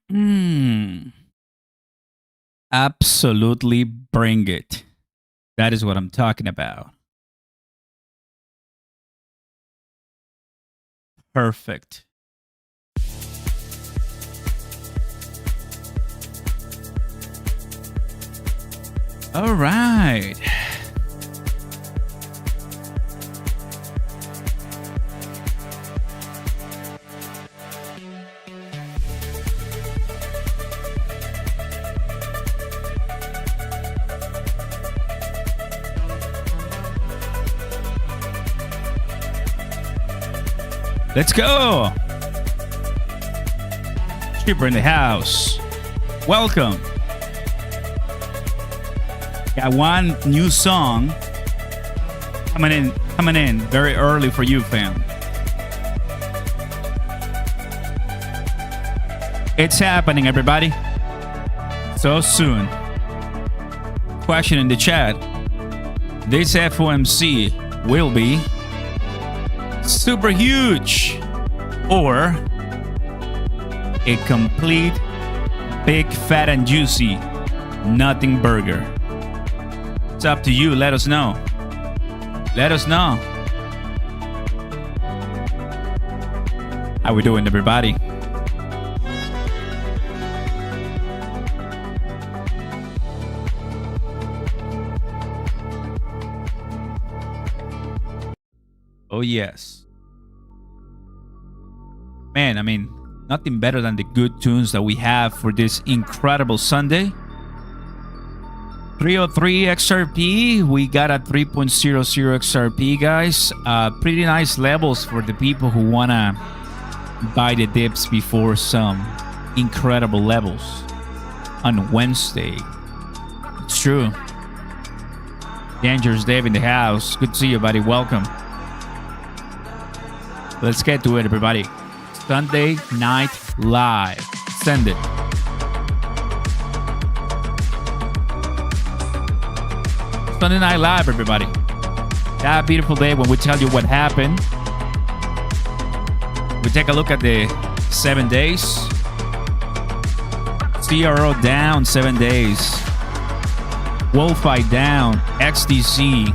Hmm. Absolutely bring it. That is what I'm talking about. Perfect. All right. Let's go. Super in the house. Welcome. Got one new song coming in very early for you, fam. It's happening, everybody. So soon. Question in the chat. This FOMC will be super huge or a complete big fat and juicy nothing burger. It's up to you. Let us know. Let us know. How we doing, everybody? Oh, yes. Man, I mean, nothing better than the good tunes that we have for this incredible Sunday. 303 XRP. We got a 3.00 XRP, guys. Pretty nice levels for the people who want to buy the dips before some incredible levels on Wednesday. It's true. Dangerous Dave in the house. Good to see you, buddy. Welcome. Let's get to it, everybody. Sunday Night Live. Send it. Sunday Night Live, everybody. That beautiful day when we tell you what happened. We take a look at the 7 days. CRO down 7 days. Wolfie down. XDC.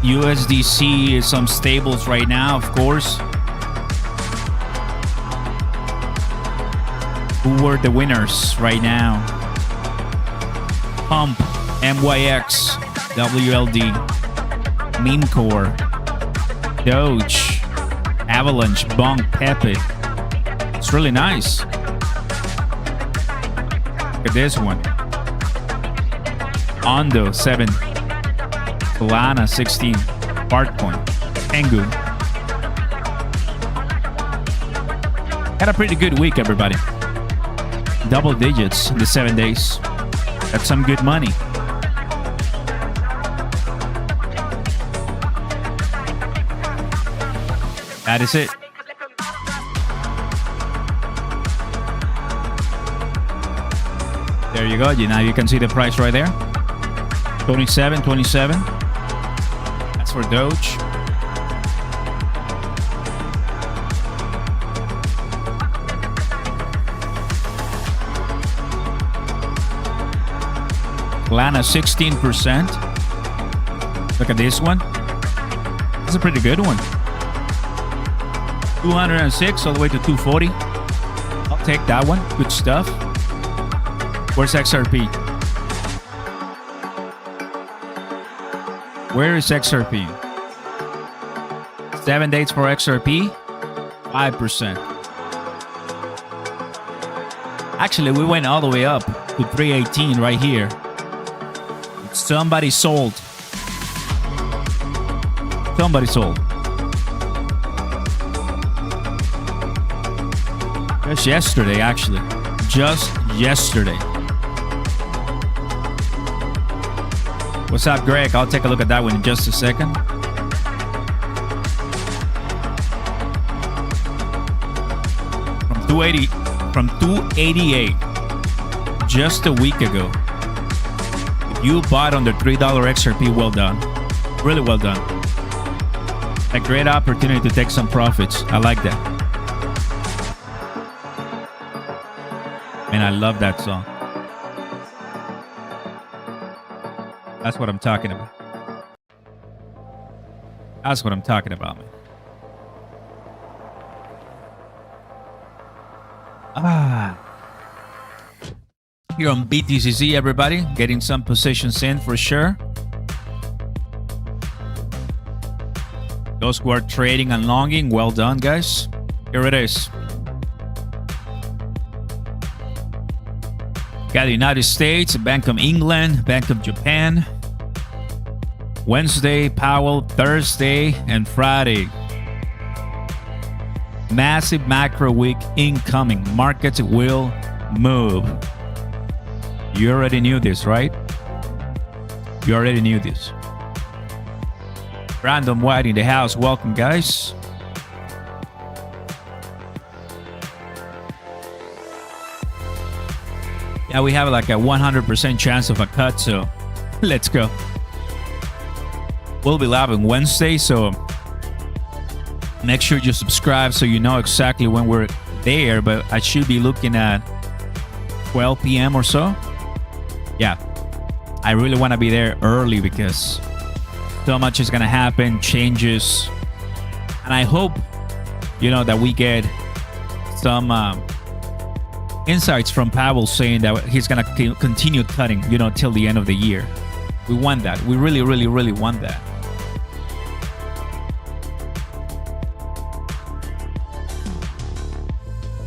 USDC is some stables right now, of course. Who were the winners right now? Pump, MYX, WLD, Meme Core, Doge, Avalanche, Bonk, Pepe. It's really nice. Look at this one. Ondo, 7. Solana, 16. Bartcoin, Tengu. Had a pretty good week, everybody. Double digits in the 7 days. That's some good money. That is it. There you go. Now you can see the price right there. 27. That's for Doge. Lana 16%. Look at this one. That's a pretty good one. 206 all the way to 240. I'll take that one. Good stuff. Where's XRP? Where is XRP? 7 days for XRP. 5%. Actually, we went all the way up to 318 right here. Somebody sold. Somebody sold. Just yesterday, actually. Just yesterday. What's up, Greg? I'll take a look at that one in just a second. From 288 just a week ago. You bought under $3 XRP, well done. Really well done. A great opportunity to take some profits. I like that. And I love that song. That's what I'm talking about. That's what I'm talking about, man. Here on BTCC, everybody, getting some positions in for sure. Those who are trading and longing, well done, guys. Here it is. Got the United States, Bank of England, Bank of Japan. Wednesday, Powell, Thursday, and Friday. Massive macro week incoming. Markets will move. You already knew this, right? You already knew this. Brandon White in the house. Welcome, guys. Yeah, we have like a 100% chance of a cut, so let's go. We'll be live on Wednesday, so make sure you subscribe so you know exactly when we're there, but I should be looking at 12 p.m. or so. Yeah, I really want to be there early because so much is going to happen, changes, and I hope, that we get some insights from Powell saying that he's going to continue cutting, till the end of the year. We want that. We really, really, really want that.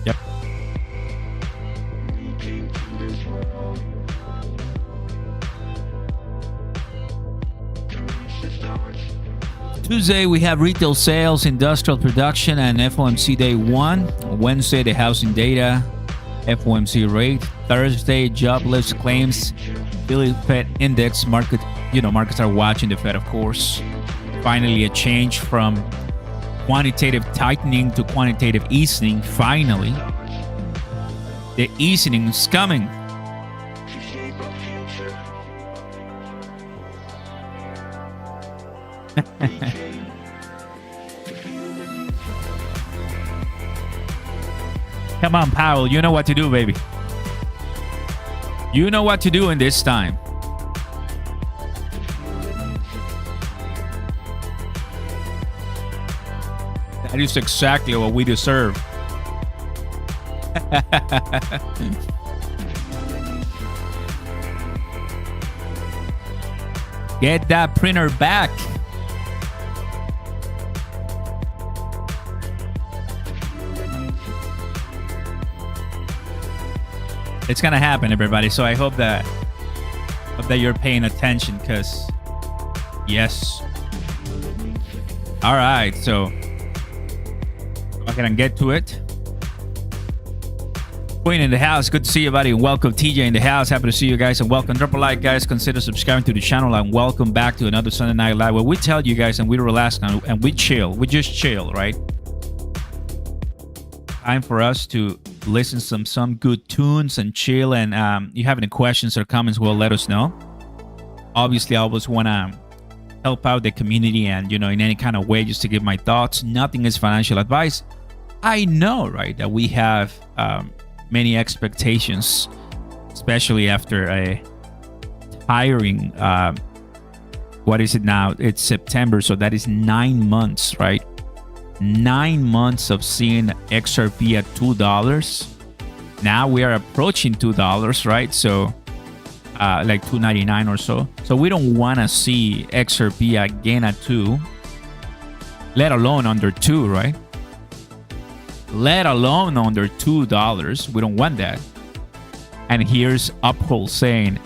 Yep. Tuesday, we have retail sales, industrial production, and FOMC day 1. Wednesday, the housing data, FOMC rate. Thursday, jobless claims, Philly Fed index. Markets are watching the Fed, of course. Finally, a change from quantitative tightening to quantitative easing. Finally, the easing is coming. Come on, Powell. You know what to do, baby. You know what to do in this time. That is exactly what we deserve. Get that printer back. It's gonna happen, everybody. So I hope that you're paying attention, because yes. All right, so go ahead and get to it. Queen in the house, good to see you, buddy. Welcome, TJ in the house. Happy to see you guys, and welcome. Drop a like, guys. Consider subscribing to the channel, and welcome back to another Sunday Night Live, where we tell you guys and we relax and we chill. We just chill, right? Time for us to listen to some good tunes and chill. And you have any questions or comments, well, let us know. Obviously, I always want to help out the community and, in any kind of way, just to give my thoughts. Nothing is financial advice. I know, right, that we have many expectations, especially after a tiring, what is it now? It's September, so that is 9 months, right? 9 months of seeing XRP at $2. Now we are approaching $2, right? So like $2.99 or so. So we don't want to see XRP again at 2, let alone under 2, right? Let alone under $2. We don't want that. And here's Uphold saying,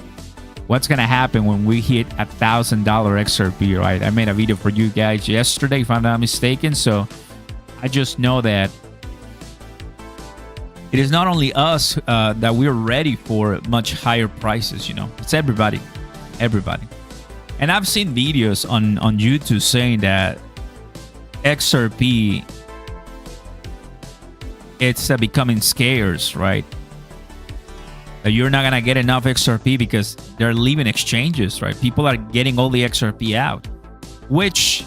what's going to happen when we hit $1,000 XRP, right? I made a video for you guys yesterday, if I'm not mistaken. So I just know that it is not only us that we're ready for much higher prices, It's everybody. Everybody. And I've seen videos on YouTube saying that XRP, it's becoming scarce, right? That you're not going to get enough XRP because they're leaving exchanges, right? People are getting all the XRP out, which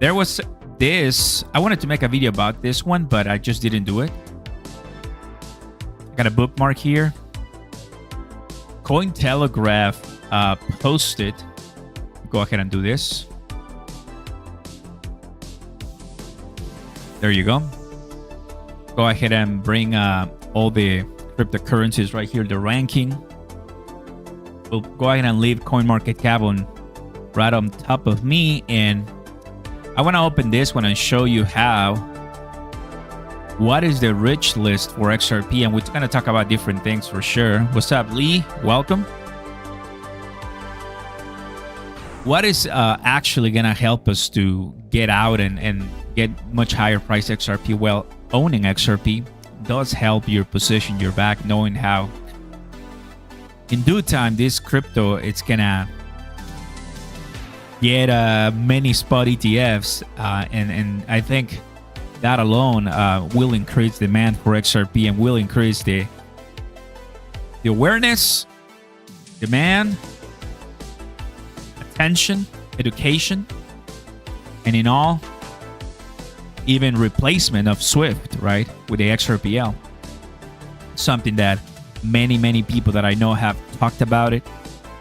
there was this. I wanted to make a video about this one, but I just didn't do it. Got a bookmark here. Cointelegraph posted. Go ahead and do this. There you go. Go ahead and bring all the cryptocurrencies right here, the ranking. We'll go ahead and leave CoinMarketCap on right on top of me, and I want to open this one and show you what is the rich list for XRP, and we're going to talk about different things for sure. What's up, Lee? Welcome. What is actually going to help us to get out and get much higher price XRP? Well, owning XRP does help your position, your back, knowing how in due time this crypto, it's going to get many spot ETFs, and I think that alone will increase demand for XRP and will increase the awareness, demand, attention, education, and in all, even replacement of Swift, right, with the XRPL. Something that many people that I know have talked about it.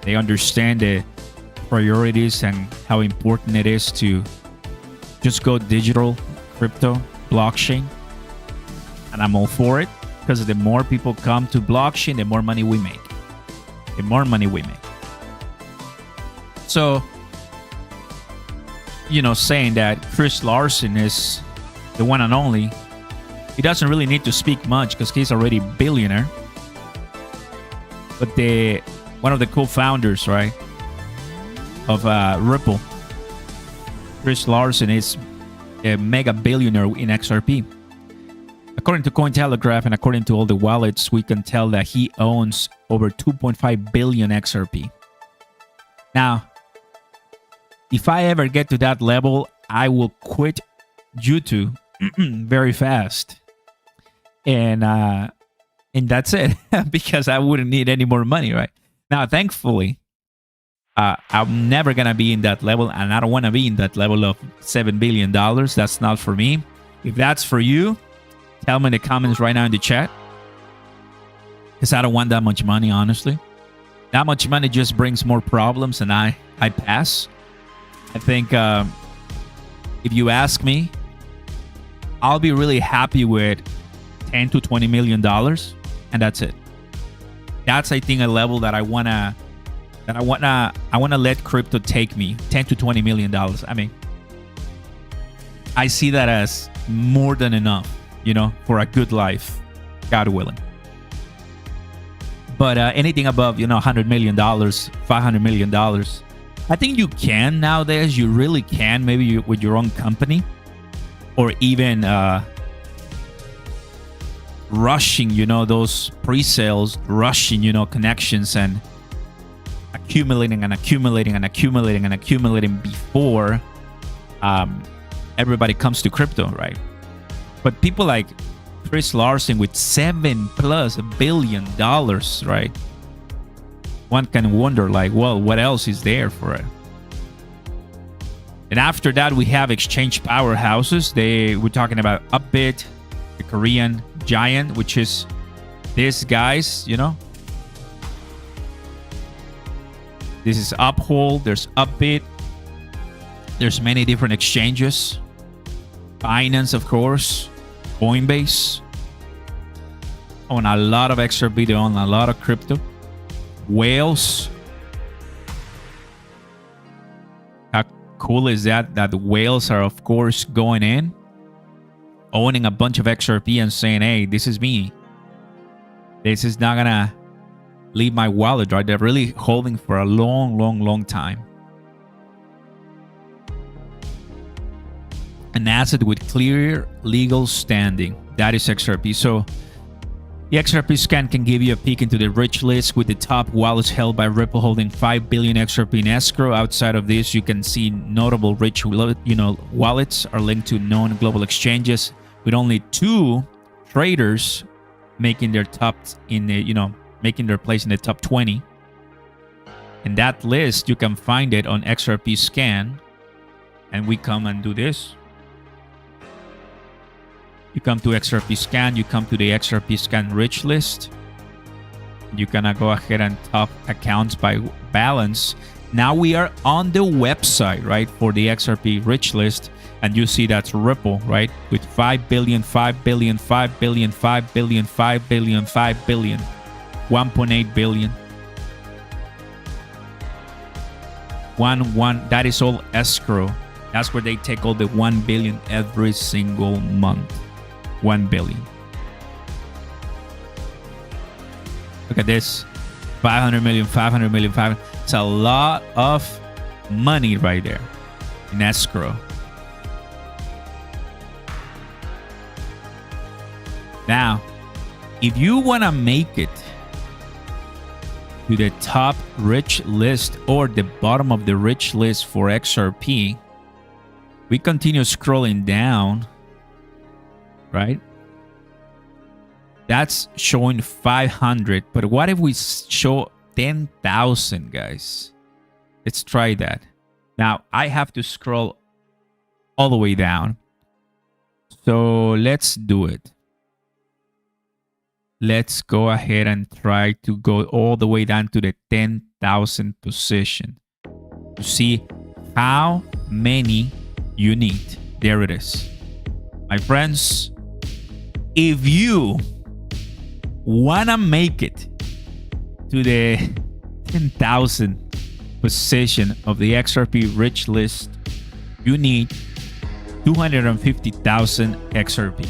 They understand the priorities and how important it is to just go digital, crypto, blockchain, and I'm all for it, because the more people come to blockchain, the more money we make. So, saying that Chris Larsen is the one and only, he doesn't really need to speak much because he's already a billionaire. But one of the co-founders, right, of Ripple, Chris Larsen, is a mega billionaire in XRP. According to Cointelegraph and according to all the wallets, we can tell that he owns over 2.5 billion XRP. Now, if I ever get to that level, I will quit YouTube very fast. And that's it, because I wouldn't need any more money, right? Now, thankfully, I'm never going to be in that level, and I don't want to be in that level of $7 billion. That's not for me. If that's for you, tell me in the comments right now in the chat, because I don't want that much money, honestly. That much money just brings more problems, and I pass. I think if you ask me, I'll be really happy with $10 to $20 million, and that's it. That's, I think, a level that I wanna let crypto take me. $10 to $20 million. I mean, I see that as more than enough, for a good life, God willing. But anything above, $100 million, $500 million, I think you can nowadays. You really can, maybe with your own company, or even rushing, those pre-sales, rushing, connections, and accumulating before everybody comes to crypto, right? But people like Chris Larsen with $7+ billion, right? One can wonder, well, what else is there for it? And after that, we have exchange powerhouses. We're talking about Upbit, the Korean giant, which is these guys, This is Uphold. There's Upbit. There's many different exchanges. Binance, of course. Coinbase. Own a lot of XRP. They own a lot of crypto. Whales. How cool is that? That the whales are, of course, going in, owning a bunch of XRP and saying, hey, this is me. This is not going to leave my wallet, right? They're really holding for a long time. An asset with clear legal standing. That is XRP. So the XRP scan can give you a peek into the rich list with the top wallets held by Ripple holding 5 billion XRP in escrow. Outside of this, you can see notable rich, wallets are linked to known global exchanges, with only 2 traders making their place in the top 20. And that list, you can find it on XRP scan. And we come and do this. You come to XRP scan, you come to the XRP scan rich list. You can go ahead and top accounts by balance. Now we are on the website, right, for the XRP rich list. And you see that's Ripple, right, with 5 billion, 5 billion, 5 billion, 5 billion, 5 billion, 5 billion, 1.8 billion. That is all escrow. That's where they take all the 1 billion every single month. 1 billion. Look at this. 500 million, 500 million, 500. It's a lot of money right there in escrow. Now, if you want to make it to the top rich list or the bottom of the rich list for XRP, we continue scrolling down, right? That's showing 500. But what if we show 10,000, guys? Let's try that. Now, I have to scroll all the way down. So let's do it. Let's go ahead and try to go all the way down to the 10,000 position to see how many you need. There it is. My friends, if you want to make it to the 10,000 position of the XRP rich list, you need 250,000 XRP.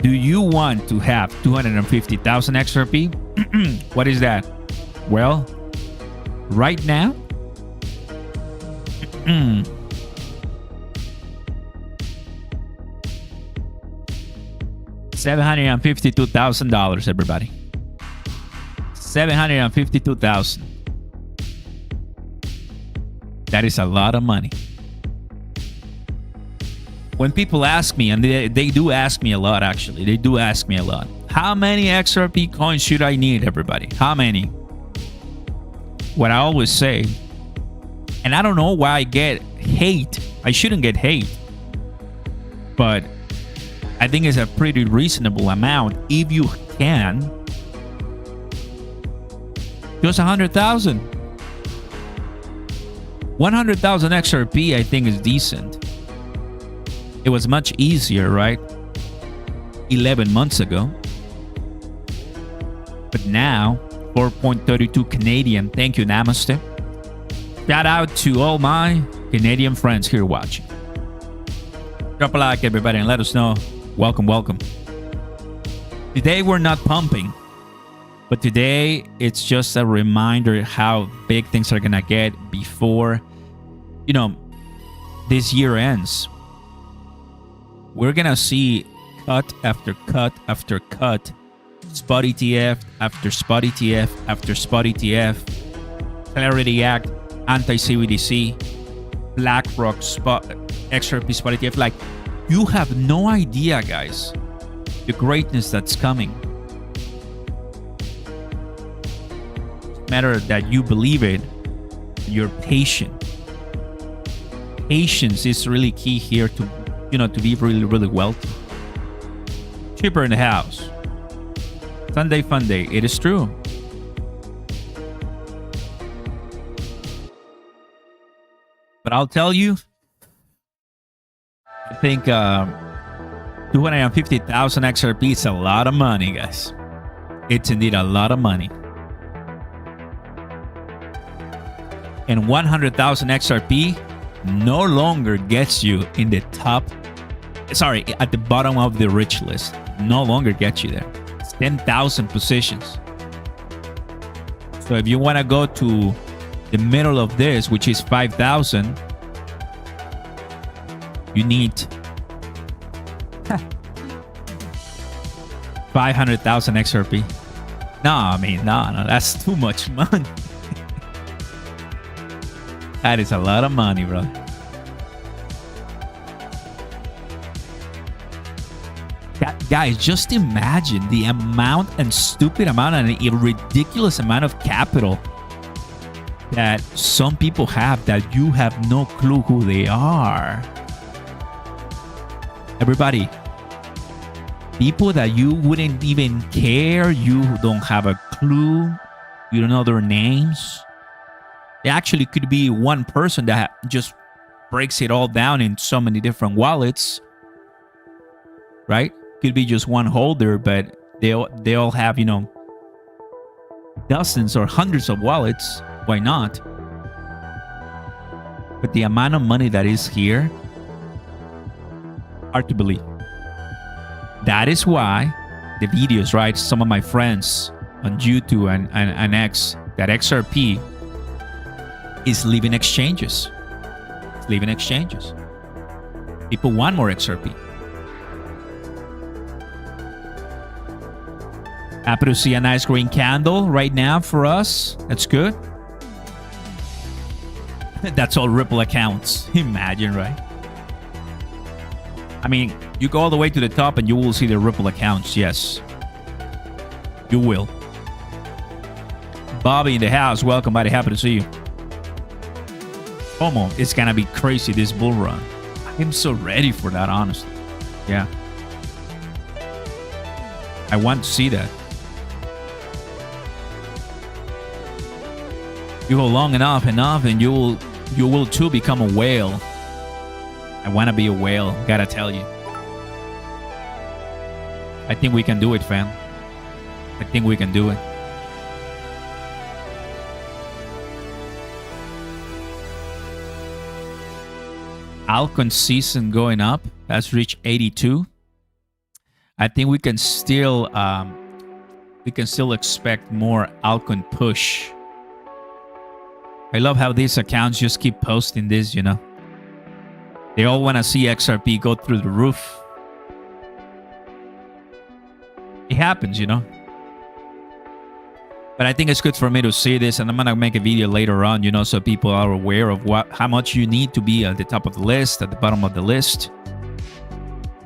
Do you want to have 250,000 XRP? What is that? Well, right now, $752,000, everybody. 752,000. That is a lot of money. When people ask me, and they do ask me a lot, actually, they do ask me a lot, how many XRP coins should I need, everybody? How many? What I always say, and I don't know why I get hate. I shouldn't get hate, but I think it's a pretty reasonable amount if you can. Just 100,000. 100,000 XRP, I think, is decent. It was much easier, right? 11 months ago. But now, 4.32 Canadian. Thank you, Namaste. Shout out to all my Canadian friends here watching. Drop a like, everybody, and let us know. Welcome, welcome. Today, we're not pumping. But today, it's just a reminder how big things are going to get before, this year ends. We're going to see cut after cut after cut. Spot ETF after spot ETF after spot ETF. Clarity Act, anti-CBDC, BlackRock spot, XRP spot ETF. Like, you have no idea, guys, the greatness that's coming. Matter that you believe it, you're patient. Patience is really key here to be really, really wealthy. Cheaper in the house. Sunday fun day. It is true. But I'll tell you, I think 250,000 XRP is a lot of money, guys. It's indeed a lot of money. And 100,000 XRP no longer gets you in the top, at the bottom of the rich list. No longer gets you there. It's 10,000 positions. So if you want to go to the middle of this, which is 5,000, you need 500,000 XRP. No, that's too much money. That is a lot of money, bro. Guys, just imagine the amount and stupid amount and a ridiculous amount of capital that some people have that you have no clue who they are. Everybody, people that you wouldn't even care, you don't have a clue, you don't know their names. It actually could be one person that just breaks it all down in so many different wallets, right? Could be just one holder, but they all have, dozens or hundreds of wallets. Why not? But the amount of money that is here, hard to believe. That is why the videos, right? Some of my friends on YouTube and X, that XRP is leaving exchanges. It's leaving exchanges. People want more XRP. Happy to see a nice green candle right now for us. That's good. That's all Ripple accounts. Imagine, right? I mean, you go all the way to the top and you will see the Ripple accounts. Yes. You will. Bobby in the house. Welcome, buddy. Happy to see you. Como, it's going to be crazy, this bull run. I'm so ready for that, honestly. Yeah. I want to see that. You go long enough, and you will too become a whale. I want to be a whale, gotta tell you. I think we can do it, fam. I think we can do it. Alcon season going up. That's reached 82. I think we can still expect more Alcon push. I love how these accounts just keep posting this, They all want to see XRP go through the roof. It happens, But I think it's good for me to see this, and I'm going to make a video later on, so people are aware of how much you need to be at the top of the list, at the bottom of the list.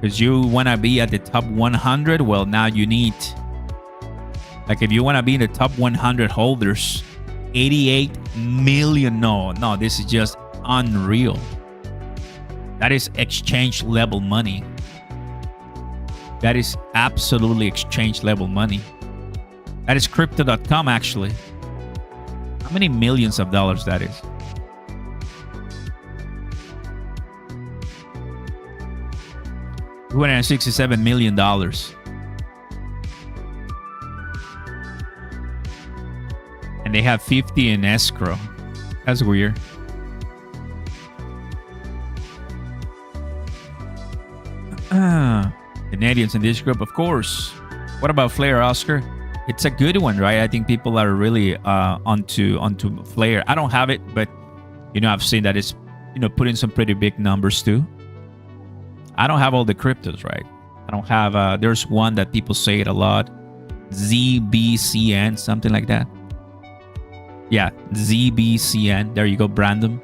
Because you want to be at the top 100, well, now you need... Like, if you want to be in the top 100 holders... 88 million. No, this is just unreal. That is exchange level money. That is absolutely exchange level money. That is crypto.com, actually. How many millions of dollars that is? $267 million. And they have 50 in escrow. That's weird. Canadians in this group, of course. What about Flare, Oscar? It's a good one, right? I think people are really onto Flare. I don't have it, but I've seen that it's putting some pretty big numbers too. I don't have all the cryptos, right? I don't have. There's one that people say it a lot. ZBCN, something like that. Yeah, ZBCN. There you go, Brandon.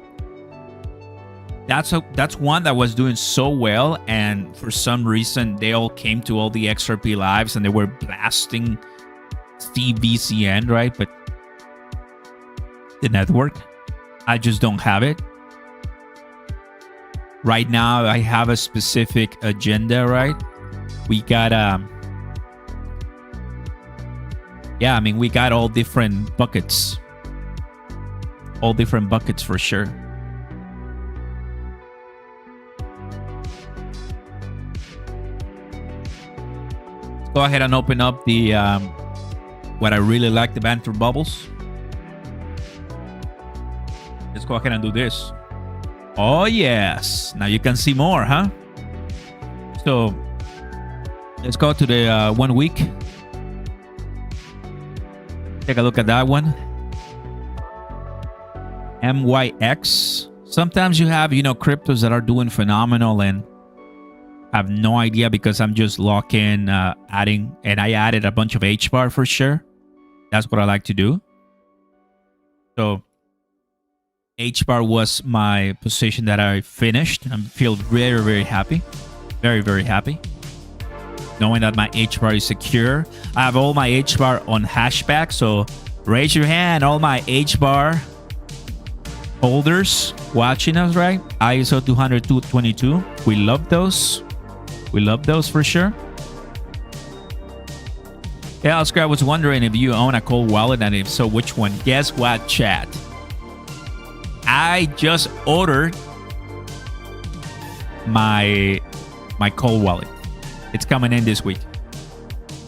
That's one that was doing so well, and for some reason they all came to all the XRP lives and they were blasting ZBCN, right? But the network, I just don't have it. Right now, I have a specific agenda, right? We got we got all different buckets. All different buckets for sure. Let's go ahead and open up the what I really like, the banter bubbles. Let's go ahead and do this. Oh yes, now you can see more, huh? So let's go to the 1 week. Take a look at that one. MYX. Sometimes you have, cryptos that are doing phenomenal and I have no idea because I'm just locking, adding, and I added a bunch of HBAR for sure. That's what I like to do. So HBAR was my position that I finished. I feel very, very happy. Very, very happy. Knowing that my HBAR is secure. I have all my HBAR on hashback. So raise your hand, all my HBAR holders watching us, right? ISO 200-222. We love those. We love those for sure. Yeah, Oscar, I was wondering if you own a cold wallet, and if so, which one? Guess what, chat? I just ordered my cold wallet. It's coming in this week.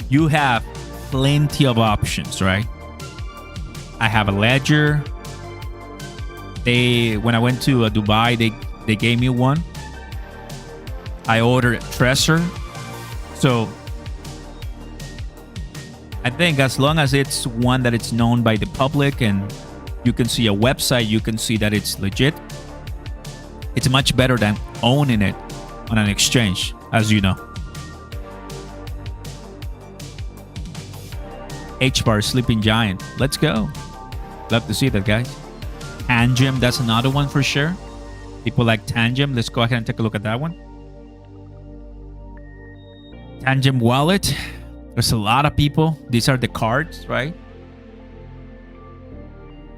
You have plenty of options, right? I have a Ledger. When I went to Dubai, they gave me one. I ordered Trezor. So I think as long as it's one that it's known by the public and you can see a website, you can see that it's legit, it's much better than owning it on an exchange, as you know. H-Bar, Sleeping Giant. Let's go. Love to see that, guys. Tangem, that's another one for sure. People like Tangem. Let's go ahead and take a look at that one. Tangem wallet. There's a lot of people. These are the cards, right?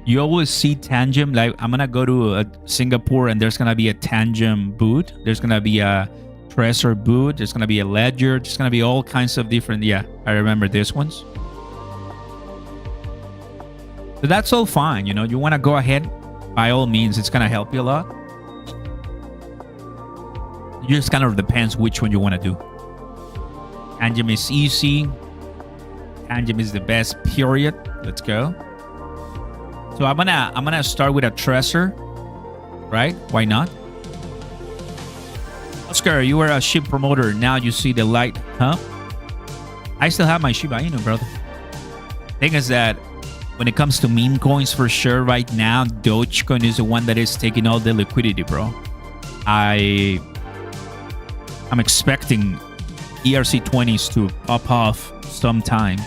You always see Tangem. Like, I'm gonna go to Singapore and there's gonna be a Tangem booth. There's gonna be a Trezor booth. There's gonna be a Ledger. There's gonna be all kinds of different. Yeah, I remember these ones. So that's all fine. You know, you want to go ahead, by all means, it's gonna help you a lot. It just kind of depends which one you want to do. Tangem is easy. Tangem is the best, period. Let's go. So I'm gonna start with a Trezor, right? Why not? Oscar, you were a SHIB promoter. Now you see the light, huh? I still have my Shiba Inu, brother. Thing is that when it comes to meme coins, for sure, right now, Dogecoin is the one that is taking all the liquidity, bro. I'm expecting ERC20s to pop off sometime.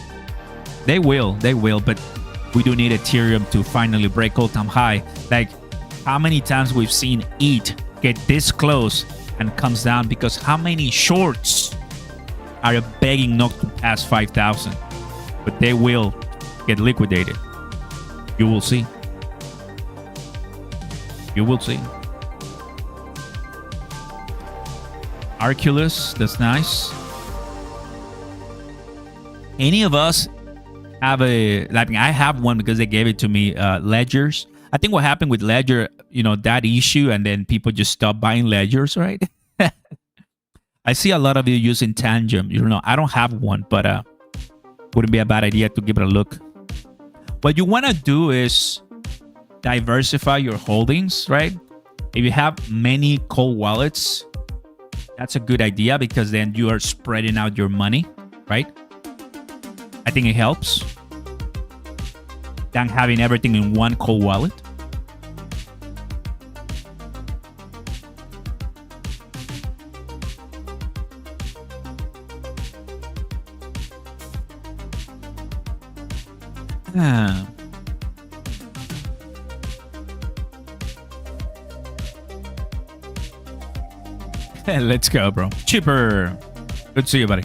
They will, but we do need Ethereum to finally break all-time high. Like, how many times we've seen ETH get this close and comes down because how many shorts are begging not to pass 5,000? But they will get liquidated. You will see. You will see. Arculus, that's nice. Any of us have I have one because they gave it to me. Ledgers. I think what happened with Ledger, you know, that issue, and then people just stopped buying Ledgers, right? I see a lot of you using Tangem. You know, I don't have one, but wouldn't be a bad idea to give it a look. What you want to do is diversify your holdings, right? If you have many cold wallets, that's a good idea because then you are spreading out your money, right? I think it helps than having everything in one cold wallet. Let's go, bro. Cheaper. Good to see you, buddy.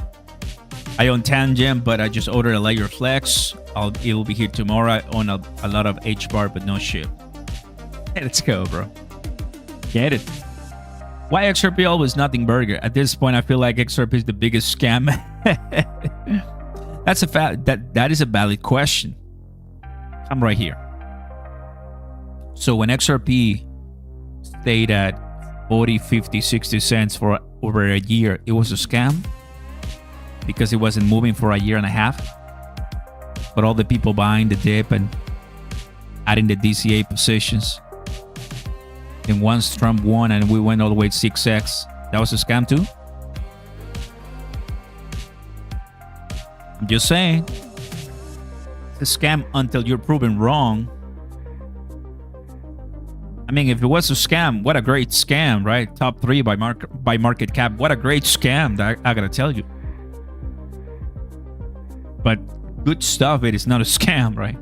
I own Tangem, but I just ordered a Layer Flex. It will be here tomorrow. I own a lot of H-Bar, but no ship. Let's go, bro. Get it. Why XRP always nothing burger? At this point, I feel like XRP is the biggest scam. That's a fact. That is a valid question. I'm right here. So when XRP stayed at 40, 50, 60 cents for over a year, it was a scam because it wasn't moving for a year and a half. But all the people buying the dip and adding the DCA positions. And once Trump won and we went all the way to 6x, that was a scam too. I'm just saying. It's a scam until you're proven wrong. I mean, if it was a scam, what a great scam, right? Top 3 by market cap. What a great scam, I gotta tell you. But good stuff, it is not a scam, right?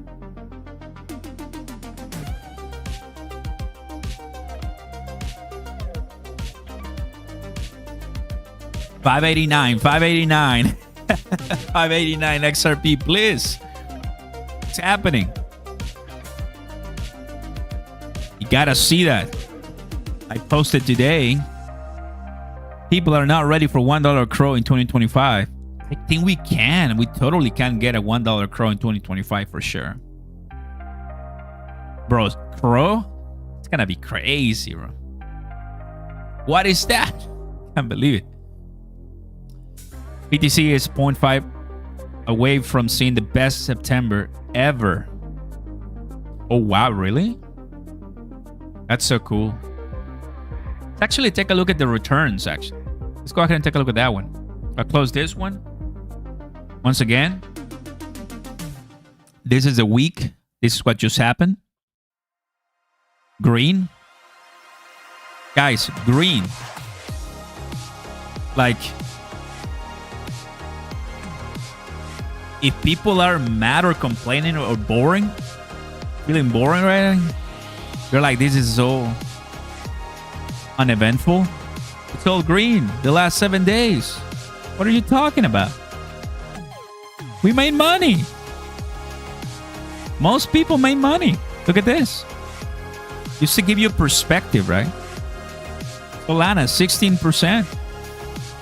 $589, $589. $589 XRP, please. It's happening. You gotta see that. I posted today People are not ready for $1 crow in 2025. I think we can. We totally can get a $1 crow in 2025 for sure. Bro, crow? It's gonna be crazy, bro. What is that? Can't believe it. BTC is 0.5 away from seeing the best September ever. Oh, wow, really? That's so cool. Let's actually take a look at the returns, actually. Let's go ahead and take a look at that one. I'll close this one. Once again, this is a week. This is what just happened. Green. Guys, green. Like, if people are mad or complaining or boring, feeling boring right now, you're like, this is so uneventful. It's all green the last 7 days. What are you talking about? We made money. Most people made money. Look at this. Just to give you a perspective, right? Solana 16%.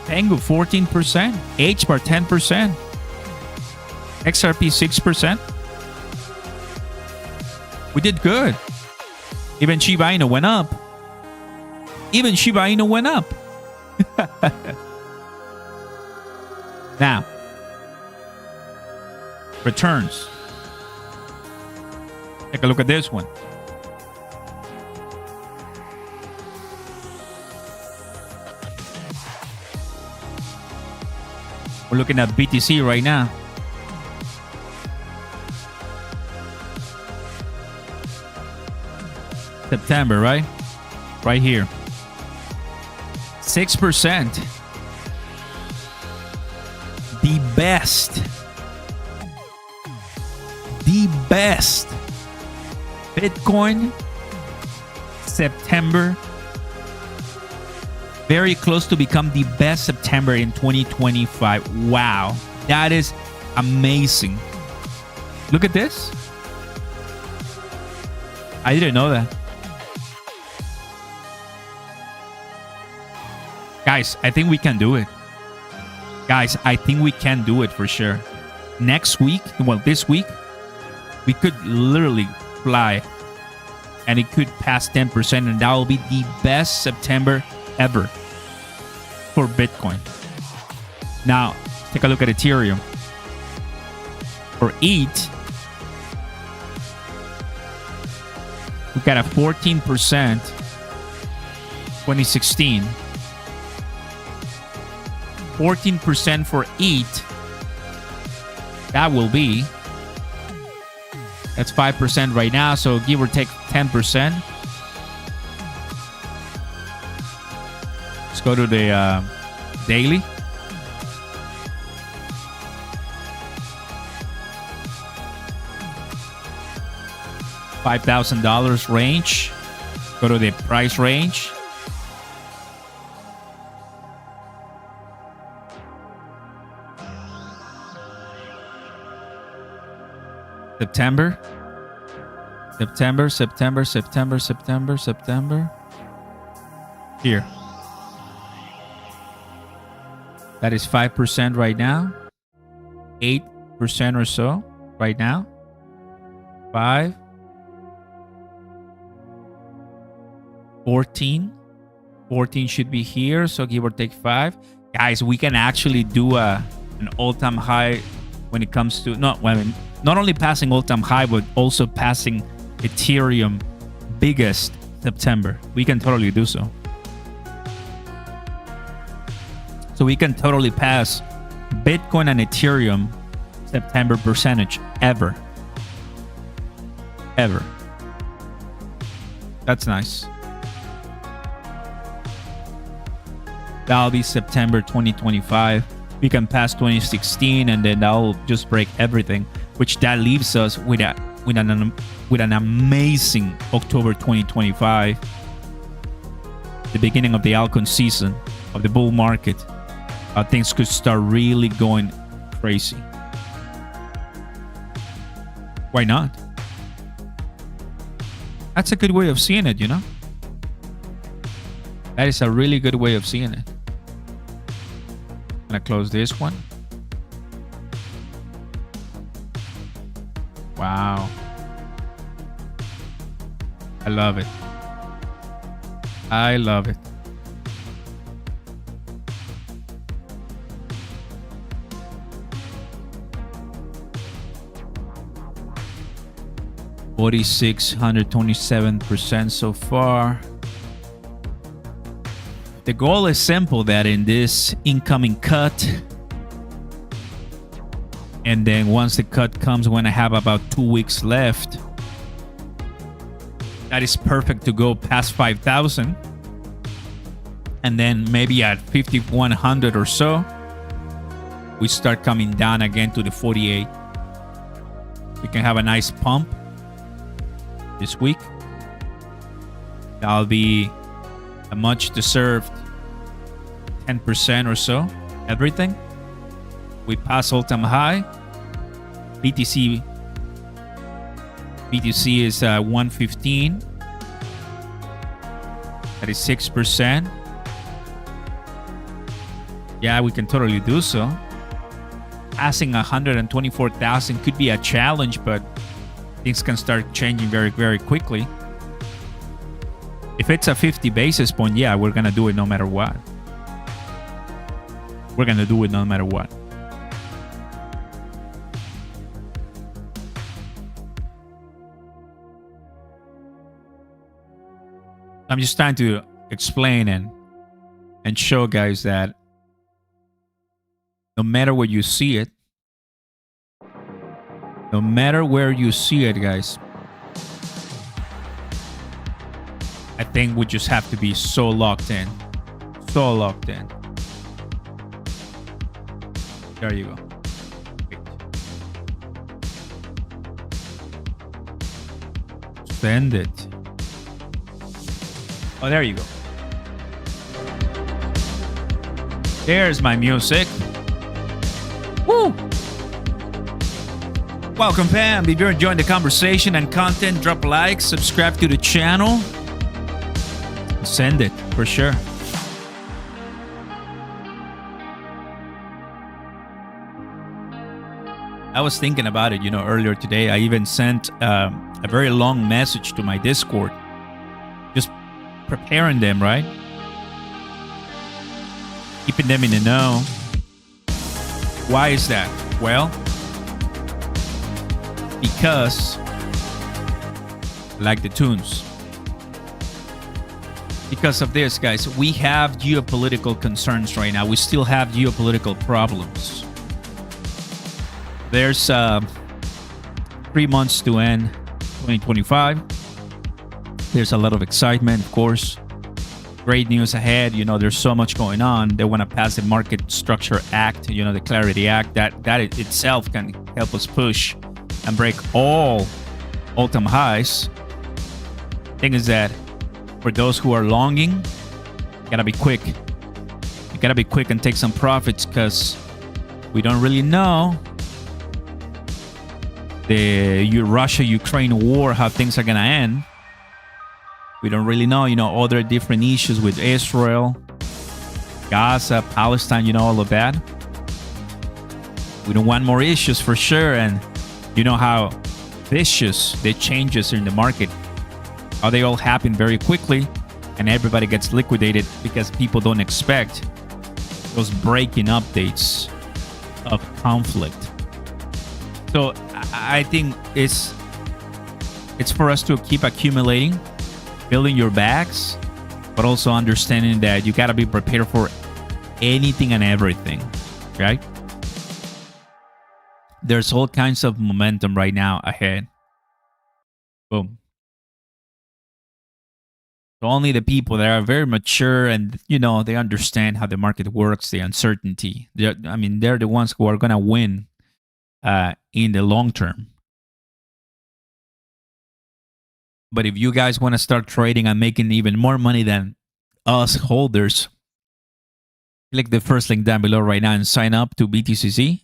Pengu 14%. HBAR 10%. XRP 6%. We did good. Even Shiba Inu went up. Even Shiba Inu went up. Now, returns. Take a look at this one. We're looking at BTC right now. September, right? Right here. 6%. The best. The best. Bitcoin. September. Very close to become the best September in 2025. Wow. That is amazing. Look at this. I didn't know that. Guys, I think we can do it. Guys, I think we can do it for sure. Next week, well, this week, we could literally fly. And it could pass 10%. And that will be the best September ever for Bitcoin. Now, take a look at Ethereum. For ETH, we got a 14% 2016. 14% for ETH. That will be. That's 5% right now. So give or take 10%. Let's go to the daily. $5,000 range. Go to the price range. September. Here. That is 5% right now. 8% or so right now. 5. 14. 14 should be here, so give or take 5. Guys, we can actually do an all-time high when it comes to not only passing all-time high, but also passing Ethereum biggest September. We can totally do so. So we can totally pass Bitcoin and Ethereum September percentage ever. Ever. That's nice. That'll be September 2025. We can pass 2016, and then that'll just break everything, which that leaves us with an amazing October 2025, the beginning of the altcoin season of the bull market. Things could start really going crazy. Why not? That's a good way of seeing it, you know? That is a really good way of seeing it. Gonna close this one. Wow. I love it. I love it. $4,627% so far. The goal is simple, that in this incoming cut, and then once the cut comes, when I have about 2 weeks left, that is perfect to go past 5,000. And then maybe at 5,100 or so, we start coming down again to the 48. We can have a nice pump this week. That'll be a much deserved 10% or so. Everything. We pass all-time high. BTC is 115. That is 6%. Yeah, we can totally do so. Passing 124,000 could be a challenge, but things can start changing very, very quickly. If it's a 50 basis point, yeah, we're gonna do it no matter what. We're gonna do it no matter what. I'm just trying to explain and show guys that no matter where you see it, no matter where you see it, guys, I think we just have to be so locked in. So locked in. There you go. Send it. Oh, there you go. There's my music. Woo! Welcome, fam. If you're enjoying the conversation and content, drop a like, subscribe to the channel. Send it for sure. I was thinking about it, earlier today. I even sent a very long message to my Discord, just preparing them, right? Keeping them in the know. Why is that? Well, because I like the tunes. Because of this, guys, we have geopolitical concerns right now. We still have geopolitical problems. There's 3 months to end 2025. There's a lot of excitement, of course. Great news ahead. There's so much going on. They want to pass the Market Structure Act, the Clarity Act. That itself can help us push and break all-time highs. Thing is that for those who are longing, you gotta be quick. You gotta be quick and take some profits, because we don't really know the Russia-Ukraine war, how things are gonna end. We don't really know, other different issues with Israel, Gaza, Palestine, all of that. We don't want more issues for sure. And you know how vicious the changes in the market, how they all happen very quickly, and everybody gets liquidated because people don't expect those breaking updates of conflict. So I think it's for us to keep accumulating, building your bags, but also understanding that you got to be prepared for anything and everything, right? There's all kinds of momentum right now ahead. Boom. So only the people that are very mature and, they understand how the market works, the uncertainty. They're the ones who are going to win in the long term. But if you guys want to start trading and making even more money than us holders, click the first link down below right now and sign up to BTCC.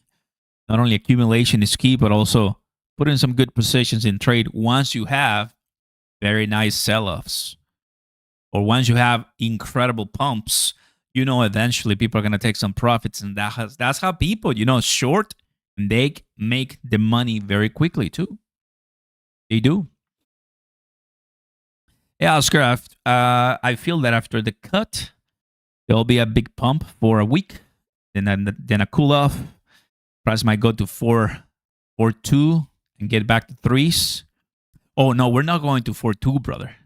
Not only accumulation is key, but also put in some good positions in trade once you have very nice sell-offs. Or once you have incredible pumps, eventually people are going to take some profits, and that's how people, short, and they make the money very quickly too. They do. Yeah, Oscar, I feel that after the cut, there'll be a big pump for a week, then a cool off. Price might go to 4.2 and get back to threes. Oh no, we're not going to 4.2, brother.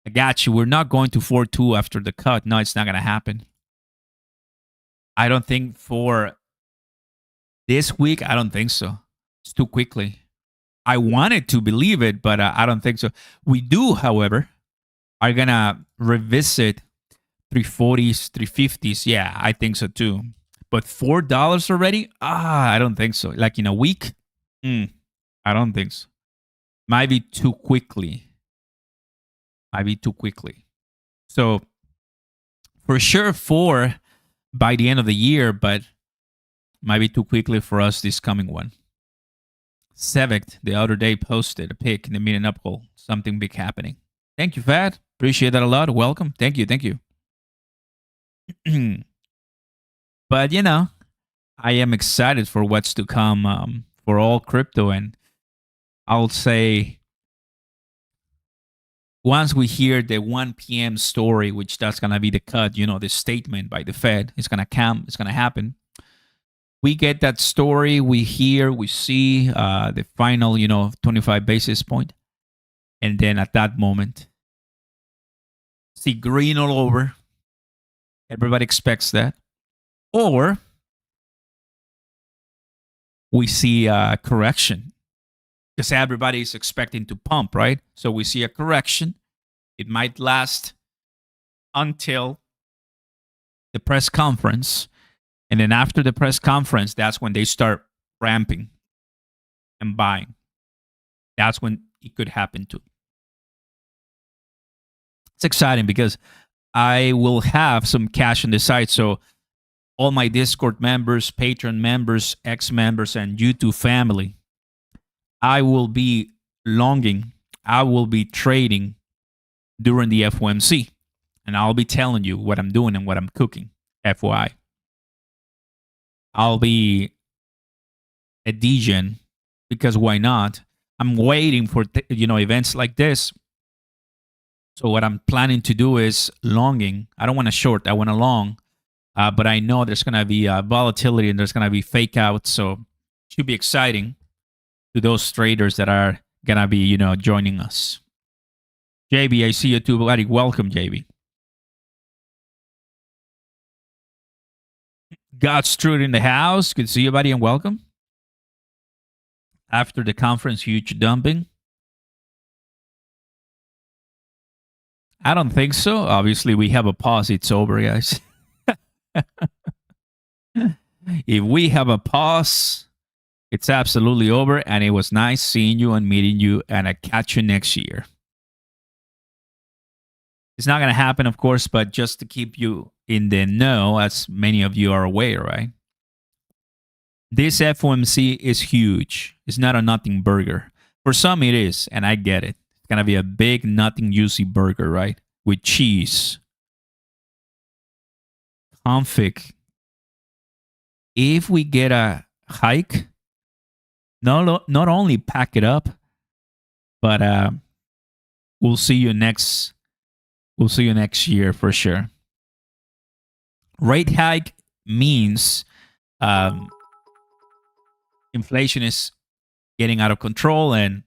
I got you. We're not going to 4.2 after the cut. No, it's not going to happen. I don't think for this week, I don't think so. It's too quickly. I wanted to believe it, but I don't think so. We do, however, are going to revisit 340s, 350s. Yeah, I think so too. But $4 already? I don't think so. Like in a week? I don't think so. Might be too quickly. So for sure 4 by the end of the year, but might be too quickly for us this coming one. Sevect the other day posted a pic in the meeting up call. Something big happening. Thank you, Fat. Appreciate that a lot. Welcome. Thank you. But I am excited for what's to come for all crypto, and I'll say once we hear the 1 p.m. story, which that's gonna be the cut, the statement by the Fed, it's gonna come, it's gonna happen. We get that story, we hear, we see the final, 25 basis point, and then at that moment, see green all over. Everybody expects that, or we see a correction because everybody is expecting to pump, right? So we see a correction. It might last until the press conference. And then after the press conference, that's when they start ramping and buying. That's when it could happen too. It's exciting because I will have some cash on the side. So all my Discord members, Patreon members, X members, and YouTube family, I will be longing. I will be trading during the FOMC. And I'll be telling you what I'm doing and what I'm cooking. FYI. I'll be a degen because why not? I'm waiting for events like this. So what I'm planning to do is longing. I don't want to short. I want to long. But I know there's going to be volatility and there's going to be fake outs. So it should be exciting to those traders that are going to be, joining us. JB, I see you too, buddy. Welcome, JB. God's Truth in the house. Good to see you, buddy, and welcome. After the conference, huge dumping. I don't think so. Obviously, we have a pause. It's over, guys. If we have a pause, it's absolutely over. And it was nice seeing you and meeting you. And I catch you next year. It's not going to happen, of course, but just to keep you in the know, as many of you are aware, right? This FOMC is huge. It's not a nothing burger. For some, it is, and I get it. It's going to be a big, nothing juicy burger, right? With cheese. Config. If we get a hike, not only pack it up, but we'll see you next year for sure. Rate hike means inflation is getting out of control and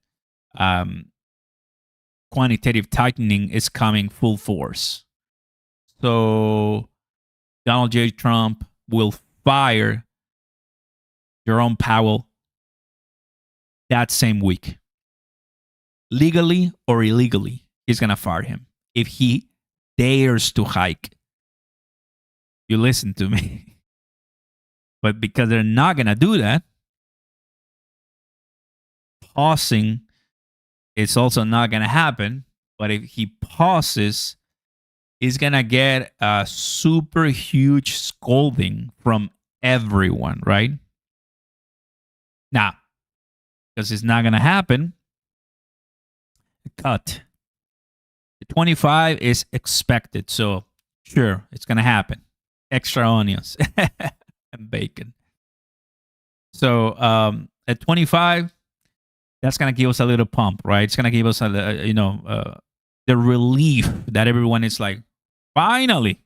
quantitative tightening is coming full force. So Donald J. Trump will fire Jerome Powell that same week. Legally or illegally, he's going to fire him if he dares to hike. You listen to me. But because they're not going to do that, pausing is also not going to happen. But if he pauses, he's going to get a super huge scolding from everyone, right? Now, because it's not going to happen, cut. The 25 is expected. So, sure, it's going to happen. extra onions and bacon. So at 25, that's gonna give us a little pump, right? It's gonna give us the relief that everyone is like, finally.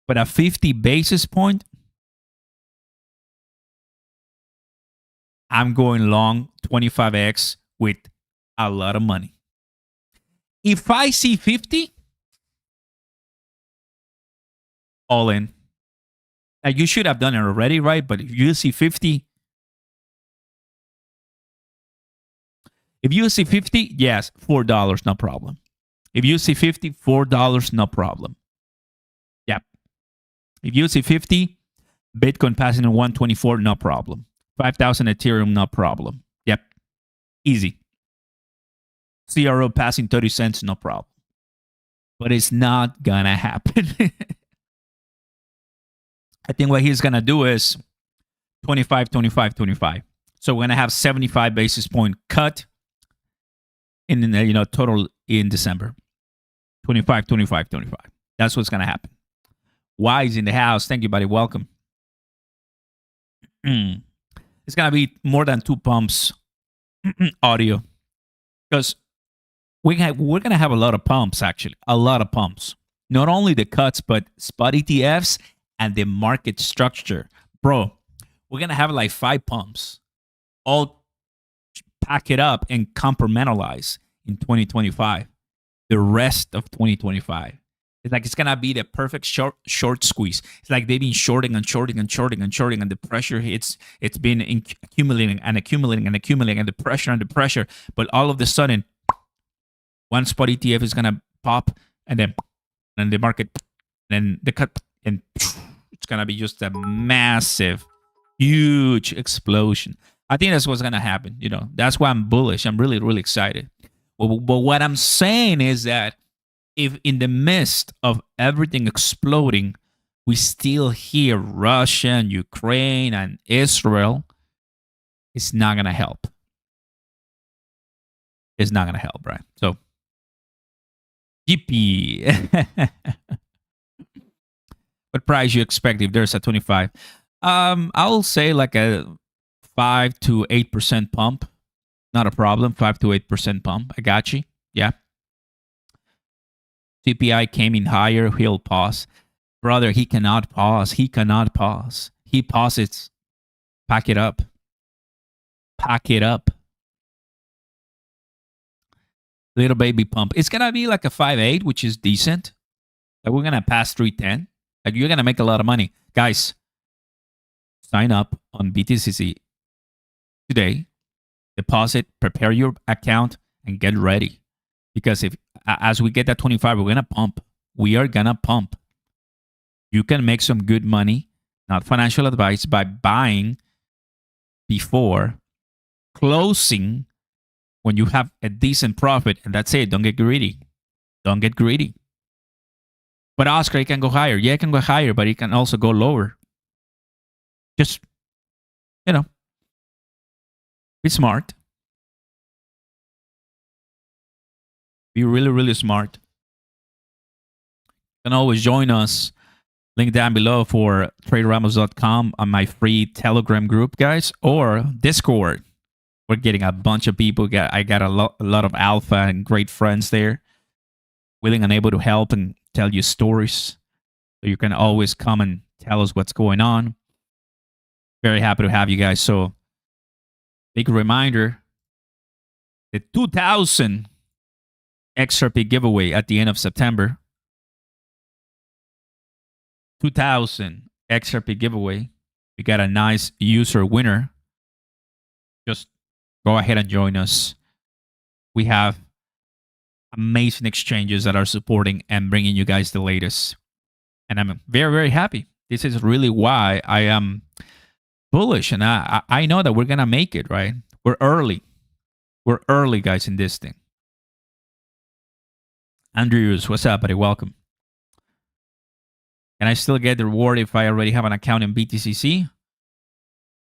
But a 50 basis point, I'm going long 25x with a lot of money. If I see 50, all in. Like you should have done it already, right? But if you see 50, yes, $4, no problem. If you see 50, $4, no problem. Yep. If you see 50, Bitcoin passing in 124, no problem. 5,000 Ethereum, no problem. Yep. Easy. CRO passing 30 cents, no problem. But it's not gonna happen. I think what he's gonna do is 25, 25, 25. So we're gonna have 75 basis point cut in the total in December. 25, 25, 25. That's what's gonna happen. Wise in the house. Thank you, buddy. Welcome. It's gonna be more than 2 pumps audio because we're gonna have a lot of pumps. Actually, a lot of pumps. Not only the cuts, but spot ETFs and the market structure, bro. We're gonna have like 5 pumps, all pack it up and compartmentalize in 2025. The rest of 2025. It's like it's gonna be the perfect short squeeze. It's like they've been shorting and shorting and shorting and shorting, and the pressure hits. It's been accumulating and accumulating and accumulating, and the pressure. But all of a sudden, one spot ETF is gonna pop, and then the market, and then the cut, and it's gonna be just a massive, huge explosion. I think that's what's gonna happen. That's why I'm bullish. I'm really, really excited. But what I'm saying is that if in the midst of everything exploding, we still hear Russia and Ukraine and Israel, it's not going to help. It's not going to help, right? So, yippee. What price you expect if there's a 25? I'll say like a 5 to 8% pump. Not a problem. 5 to 8% pump. I got you. Yeah. CPI came in higher. He'll pause. Brother, he cannot pause. He cannot pause. He pauses. Pack it up. Pack it up. Little baby pump. It's going to be like a 5.8, which is decent. Like we're going to pass 310. Like you're going to make a lot of money. Guys, sign up on BTCC today. Deposit, prepare your account, and get ready. Because if as we get that 25, we're going to pump. We are going to pump. You can make some good money, not financial advice, by buying before closing when you have a decent profit. And that's it. Don't get greedy. Don't get greedy. But Oscar, it can go higher. Yeah, it can go higher, but it can also go lower. Just, be smart. Be really, really smart. You can always join us. Link down below for traderamos.com on my free Telegram group, guys, or Discord. We're getting a bunch of people. I got a lot of alpha and great friends there, willing and able to help and tell you stories. So you can always come and tell us what's going on. Very happy to have you guys. So, big reminder, the 2000 XRP giveaway at the end of September. 2000 XRP giveaway. We got a nice user winner. Just go ahead and join us. We have amazing exchanges that are supporting and bringing you guys the latest. And I'm very, very happy. This is really why I am bullish. And I know that we're going to make it, right? We're early. We're early, guys, in this thing. Andrews, what's up, buddy? Welcome. Can I still get the reward if I already have an account in BTCC?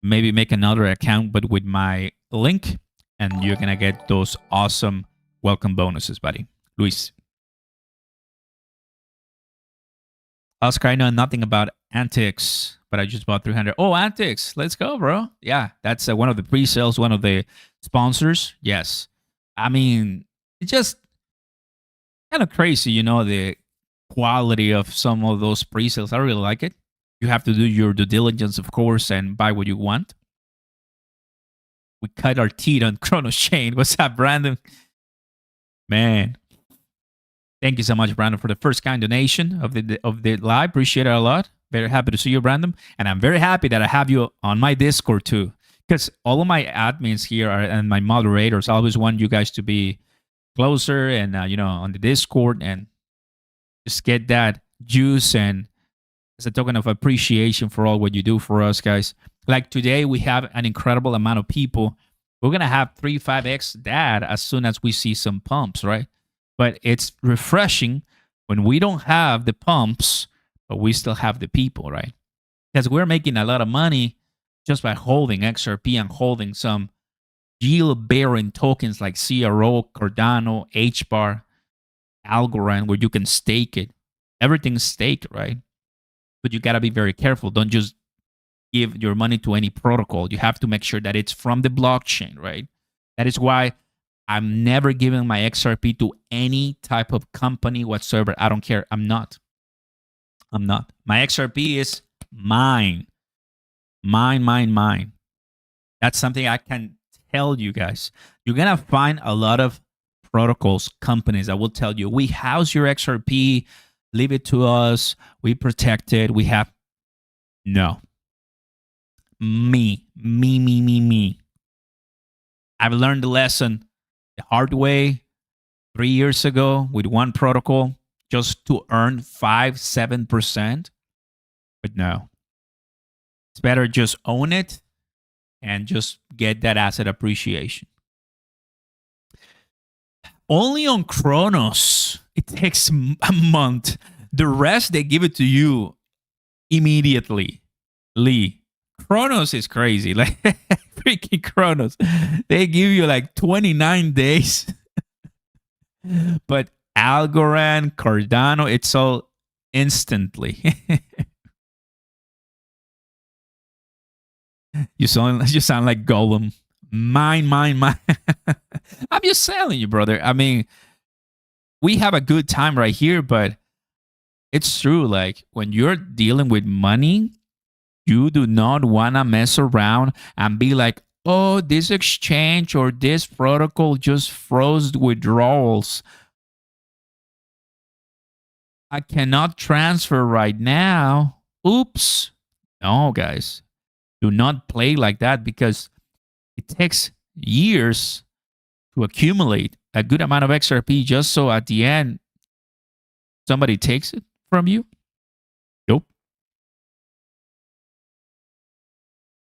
Maybe make another account, but with my link, and you're going to get those awesome welcome bonuses, buddy. Luis. Oscar, I know nothing about antics, but I just bought 300. Oh, antics. Let's go, bro. Yeah, that's one of the pre-sales, one of the sponsors. Yes. I mean, it's just kind of crazy, the quality of some of those pre-sales. I really like it. You have to do your due diligence, of course, and buy what you want. We cut our teeth on Chronos Chain. What's up, Brandon? Man, thank you so much, Brandon, for the first kind donation of the live. Appreciate it a lot. Very happy to see you, Brandon, and I'm very happy that I have you on my Discord too, because all of my admins here and my moderators always want you guys to be closer and on the Discord and just get that juice and as a token of appreciation for all what you do for us, guys. Like today, we have an incredible amount of people. We're gonna have 3-5x that as soon as we see some pumps, right? But it's refreshing when we don't have the pumps, but we still have the people, right? Because we're making a lot of money just by holding XRP and holding some yield-bearing tokens like CRO, Cardano, HBAR, Algorand, where you can stake it. Everything's staked, right? But you got to be very careful. Don't just give your money to any protocol. You have to make sure that it's from the blockchain, right? That is why I'm never giving my XRP to any type of company whatsoever. I don't care. I'm not. My XRP is mine. Mine. That's something I can tell you guys. You're going to find a lot of protocols, companies that will tell you, we house your XRP, leave it to us, we protect it, we have... No. Me. I've learned the lesson the hard way 3 years ago with one protocol just to earn 5-7%. But no. It's better just own it and just get that asset appreciation. Only on Chronos, it takes a month. The rest, they give it to you immediately. Lee. Chronos is crazy. Like, freaking Chronos. They give you like 29 days. But Algorand, Cardano, it's all instantly. You sound like Gollum. Mine. I'm just telling you, brother. I mean, we have a good time right here, but it's true. Like, when you're dealing with money, you do not want to mess around and be like, oh, this exchange or this protocol just froze withdrawals. I cannot transfer right now. Oops. No, guys. Do not play like that because it takes years to accumulate a good amount of XRP just so at the end somebody takes it from you. Nope.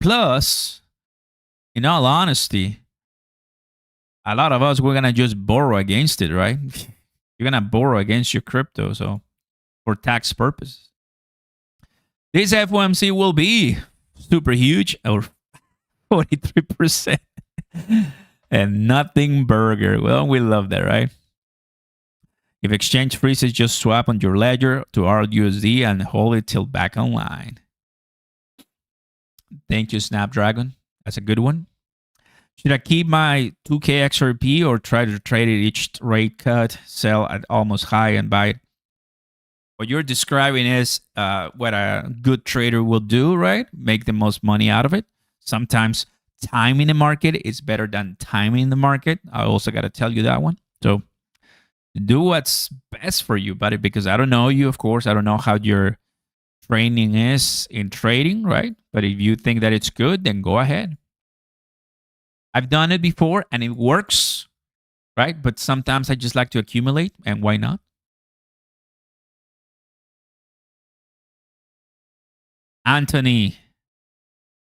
Plus, in all honesty, a lot of us, we're going to just borrow against it, right? You're going to borrow against your crypto, so for tax purposes. This FOMC will be super huge, or 43%. And nothing burger. Well, we love that, right? If exchange freezes, just swap on your ledger to RUSD and hold it till back online. Thank you, Snapdragon. That's a good one. Should I keep my 2K XRP or try to trade it each rate cut, sell at almost high and buy it? What you're describing is what a good trader will do, right? Make the most money out of it. Sometimes timing the market is better than timing the market. I also got to tell you that one. So do what's best for you, buddy, because I don't know you, of course. I don't know how your training is in trading, right? But if you think that it's good, then go ahead. I've done it before and it works, right? But sometimes I just like to accumulate, and why not? Anthony,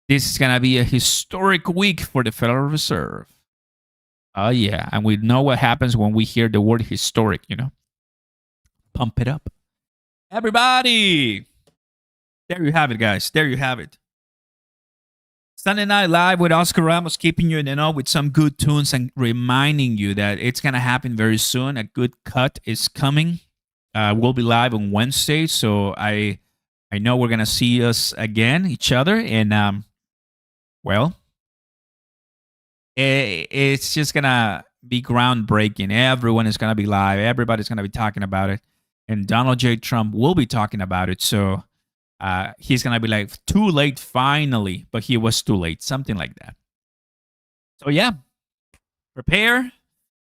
this is going to be a historic week for the Federal Reserve. Oh, yeah. And we know what happens when we hear the word historic, Pump it up. Everybody. There you have it, guys. There you have it. Sunday Night Live with Oscar Ramos, keeping you in the know with some good tunes and reminding you that it's going to happen very soon. A good cut is coming. We'll be live on Wednesday, so I know we're gonna see us again, each other, and well, it's just gonna be groundbreaking. Everyone is gonna be live. Everybody's gonna be talking about it, and Donald J. Trump will be talking about it. So he's gonna be like, too late finally, but he was too late, something like that. So yeah, prepare.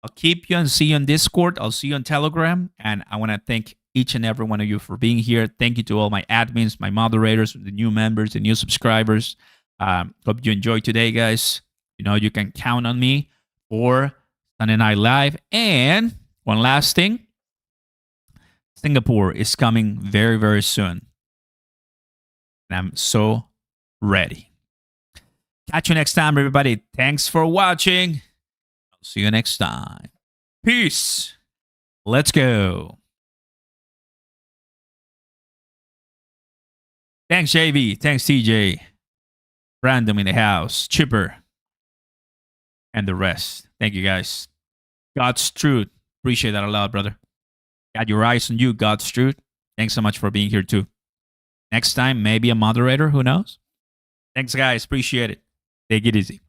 I'll keep you and see you on Discord. I'll see you on Telegram. And I want to thank each and every one of you for being here. Thank you to all my admins, my moderators, the new members, the new subscribers. Hope you enjoyed today, guys. You know, you can count on me for Sunday Night Live. And one last thing, Singapore is coming very, very soon. And I'm so ready. Catch you next time, everybody. Thanks for watching. I'll see you next time. Peace. Let's go. Thanks, JV. Thanks, TJ. Random in the house. Chipper. And the rest. Thank you, guys. God's truth. Appreciate that a lot, brother. Got your eyes on you, God's truth. Thanks so much for being here, too. Next time, maybe a moderator. Who knows? Thanks, guys. Appreciate it. Take it easy.